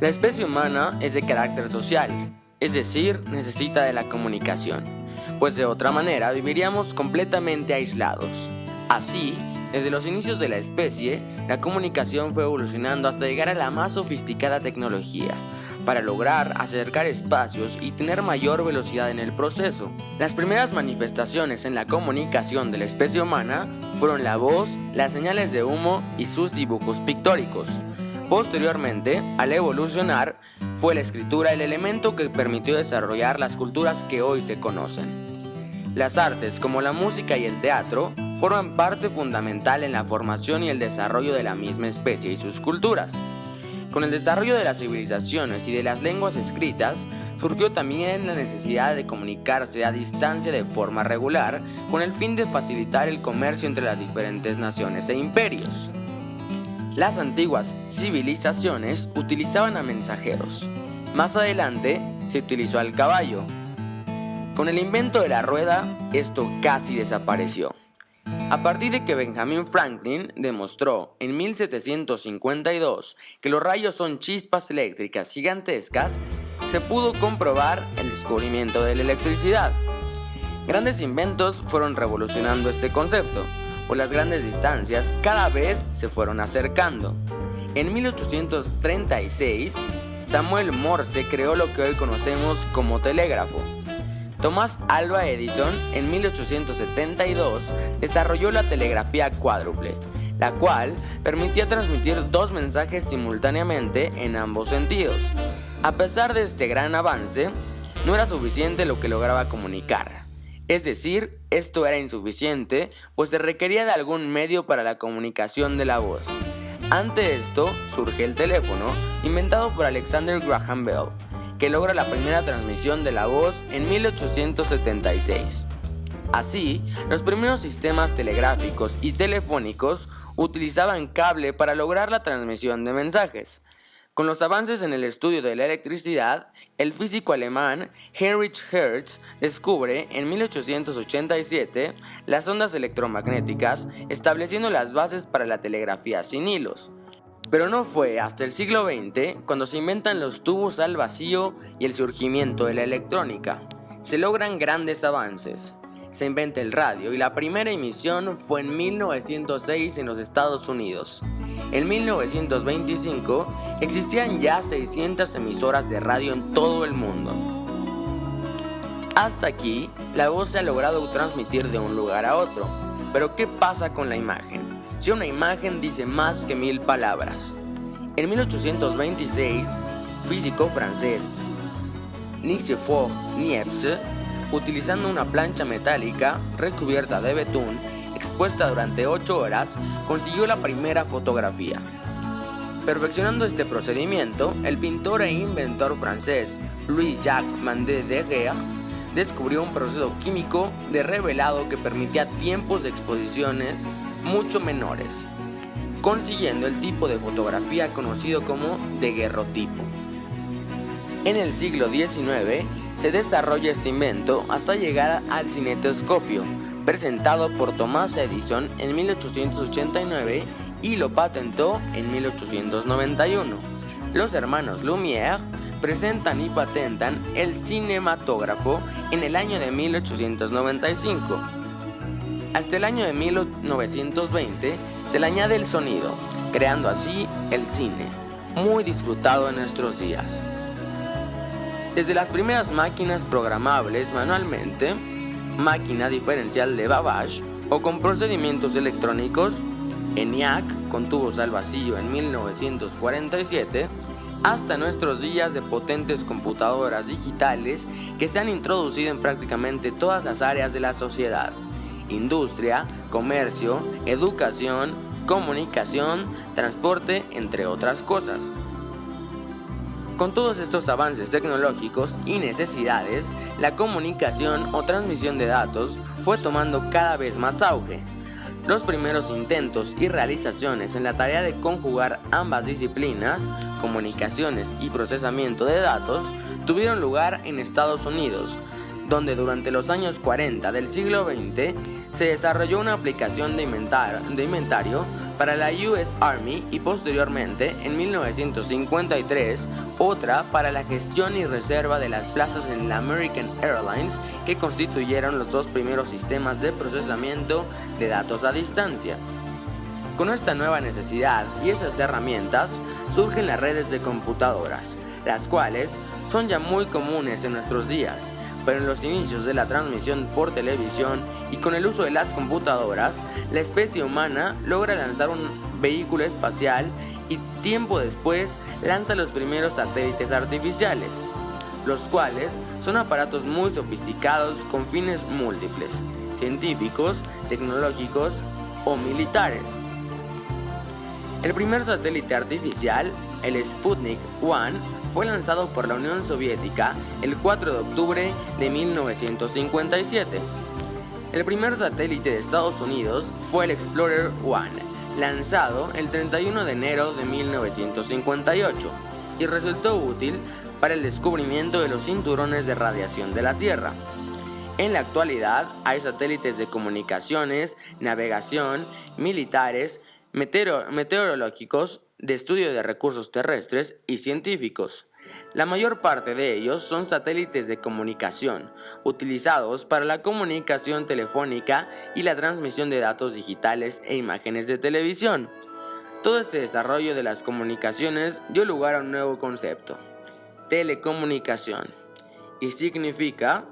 La especie humana es de carácter social, es decir, necesita de la comunicación, pues de otra manera viviríamos completamente aislados. Así, desde los inicios de la especie, la comunicación fue evolucionando hasta llegar a la más sofisticada tecnología, para lograr acercar espacios y tener mayor velocidad en el proceso. Las primeras manifestaciones en la comunicación de la especie humana fueron la voz, las señales de humo y sus dibujos pictóricos. Posteriormente, al evolucionar, fue la escritura el elemento que permitió desarrollar las culturas que hoy se conocen. Las artes, como la música y el teatro, forman parte fundamental en la formación y el desarrollo de la misma especie y sus culturas. Con el desarrollo de las civilizaciones y de las lenguas escritas, surgió también la necesidad de comunicarse a distancia de forma regular, con el fin de facilitar el comercio entre las diferentes naciones e imperios. Las antiguas civilizaciones utilizaban a mensajeros. Más adelante se utilizó al caballo. Con el invento de la rueda, esto casi desapareció. A partir de que Benjamin Franklin demostró en 1752 que los rayos son chispas eléctricas gigantescas, se pudo comprobar el descubrimiento de la electricidad. Grandes inventos fueron revolucionando este concepto, pues las grandes distancias cada vez se fueron acercando. En 1836, Samuel Morse creó lo que hoy conocemos como telégrafo. Thomas Alva Edison en 1872 desarrolló la telegrafía cuádruple, la cual permitía transmitir dos mensajes simultáneamente en ambos sentidos. A pesar de este gran avance, no era suficiente lo que lograba comunicar. Es decir, esto era insuficiente, pues se requería de algún medio para la comunicación de la voz. Ante esto, surge el teléfono, inventado por Alexander Graham Bell, que logra la primera transmisión de la voz en 1876. Así, los primeros sistemas telegráficos y telefónicos utilizaban cable para lograr la transmisión de mensajes. Con los avances en el estudio de la electricidad, el físico alemán Heinrich Hertz descubre en 1887 las ondas electromagnéticas, estableciendo las bases para la telegrafía sin hilos. Pero no fue hasta el siglo XX cuando se inventan los tubos al vacío y el surgimiento de la electrónica. Se logran grandes avances. Se inventa el radio y la primera emisión fue en 1906 en los Estados Unidos. En 1925 existían ya 600 emisoras de radio en todo el mundo. Hasta aquí, la voz se ha logrado transmitir de un lugar a otro. Pero ¿qué pasa con la imagen? Si una imagen dice más que 1000 palabras. En 1826, físico francés Nicéphore Niepce, utilizando una plancha metálica recubierta de betún, expuesta durante 8 horas, consiguió la primera fotografía. Perfeccionando este procedimiento, el pintor e inventor francés Louis-Jacques Mandé de Guerre descubrió un proceso químico de revelado que permitía tiempos de exposiciones mucho menores, consiguiendo el tipo de fotografía conocido como daguerrotipo. En el siglo XIX se desarrolla este invento hasta llegar al cinetoscopio, presentado por Thomas Edison en 1889 y lo patentó en 1891. Los hermanos Lumière presentan y patentan el cinematógrafo en el año de 1895. Hasta el año de 1920 se le añade el sonido, creando así el cine, muy disfrutado en nuestros días. Desde las primeras máquinas programables manualmente, máquina diferencial de Babbage o con procedimientos electrónicos, ENIAC con tubos al vacío en 1947, hasta nuestros días de potentes computadoras digitales que se han introducido en prácticamente todas las áreas de la sociedad: industria, comercio, educación, comunicación, transporte, entre otras cosas. Con todos estos avances tecnológicos y necesidades, la comunicación o transmisión de datos fue tomando cada vez más auge. Los primeros intentos y realizaciones en la tarea de conjugar ambas disciplinas, comunicaciones y procesamiento de datos, tuvieron lugar en Estados Unidos, donde durante los años 40 del siglo XX se desarrolló una aplicación de inventario para la US Army y posteriormente, en 1953, otra para la gestión y reserva de las plazas en la American Airlines, que constituyeron los dos primeros sistemas de procesamiento de datos a distancia. Con esta nueva necesidad y esas herramientas surgen las redes de computadoras, las cuales son ya muy comunes en nuestros días, pero en los inicios de la transmisión por televisión y con el uso de las computadoras, la especie humana logra lanzar un vehículo espacial y tiempo después lanza los primeros satélites artificiales, los cuales son aparatos muy sofisticados con fines múltiples, científicos, tecnológicos o militares. El primer satélite artificial, el Sputnik 1, fue lanzado por la Unión Soviética el 4 de octubre de 1957. El primer satélite de Estados Unidos fue el Explorer 1, lanzado el 31 de enero de 1958, y resultó útil para el descubrimiento de los cinturones de radiación de la Tierra. En la actualidad hay satélites de comunicaciones, navegación, militares, meteorológicos, de estudio de recursos terrestres y científicos. La mayor parte de ellos son satélites de comunicación, utilizados para la comunicación telefónica y la transmisión de datos digitales e imágenes de televisión. Todo este desarrollo de las comunicaciones dio lugar a un nuevo concepto, telecomunicación, y significa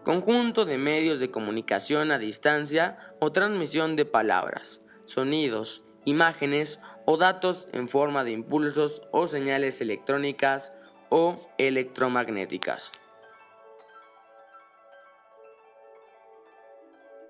conjunto de medios de comunicación a distancia o transmisión de palabras, sonidos, imágenes o datos en forma de impulsos o señales electrónicas o electromagnéticas.